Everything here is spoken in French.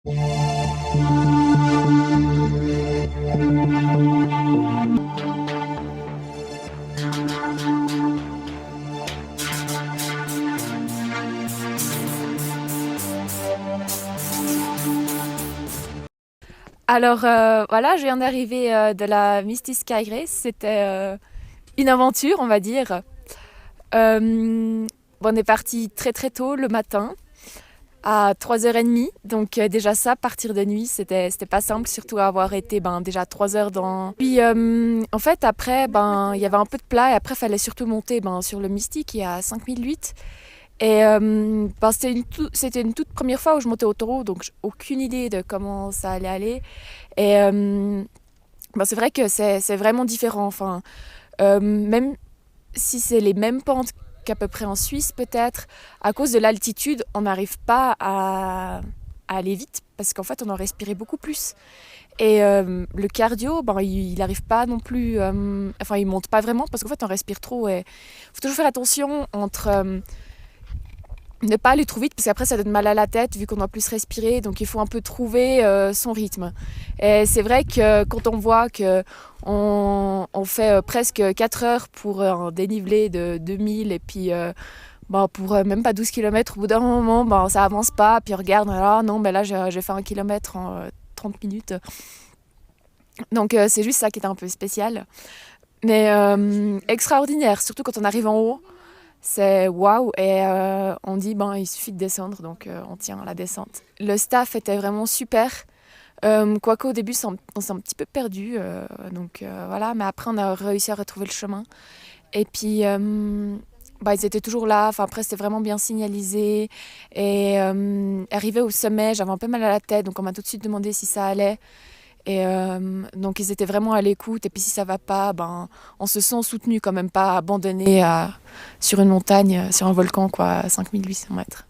Alors voilà, je viens d'arriver de la Misty Sky Race. C'était une aventure, on va dire. On est parti très très tôt le matin, à 3h30. Donc déjà ça, partir de nuit, c'était pas simple, surtout avoir été déjà 3 heures dans... Puis en fait après, il y avait un peu de plat et après il fallait surtout monter sur le Misty qui est à 5008. Et c'était une toute première fois où je montais au taureau, donc j'ai aucune idée de comment ça allait aller. Et c'est vrai que c'est vraiment différent. Enfin, même si c'est les mêmes pentes qu'à peu près en Suisse peut-être, à cause de l'altitude, on n'arrive pas à aller vite parce qu'en fait on en respirait beaucoup plus. Et le cardio, il n'arrive pas non plus, il monte pas vraiment parce qu'en fait on respire trop. Et faut toujours faire attention entre ne pas aller trop vite parce qu'après ça donne mal à la tête vu qu'on doit plus respirer, donc il faut un peu trouver son rythme. Et c'est vrai que quand on voit que on fait presque 4 heures pour un dénivelé de 2000 et puis pour même pas 12 km, au bout d'un moment ça avance pas, puis on regarde, ah non mais là j'ai fait 1 kilomètre en 30 minutes. Donc c'est juste ça qui est un peu spécial, mais extraordinaire, surtout quand on arrive en haut. C'est waouh, et on dit il suffit de descendre, donc on tient la descente. Le staff était vraiment super, quoique au début on s'est un petit peu perdu, voilà, mais après on a réussi à retrouver le chemin. Et puis ils étaient toujours là, enfin après c'était vraiment bien signalisé. Et arrivé au sommet, j'avais un peu mal à la tête, donc on m'a tout de suite demandé si ça allait. Et donc ils étaient vraiment à l'écoute, et puis si ça va pas, on se sent soutenu quand même, pas abandonné sur une montagne, sur un volcan à 5800 mètres.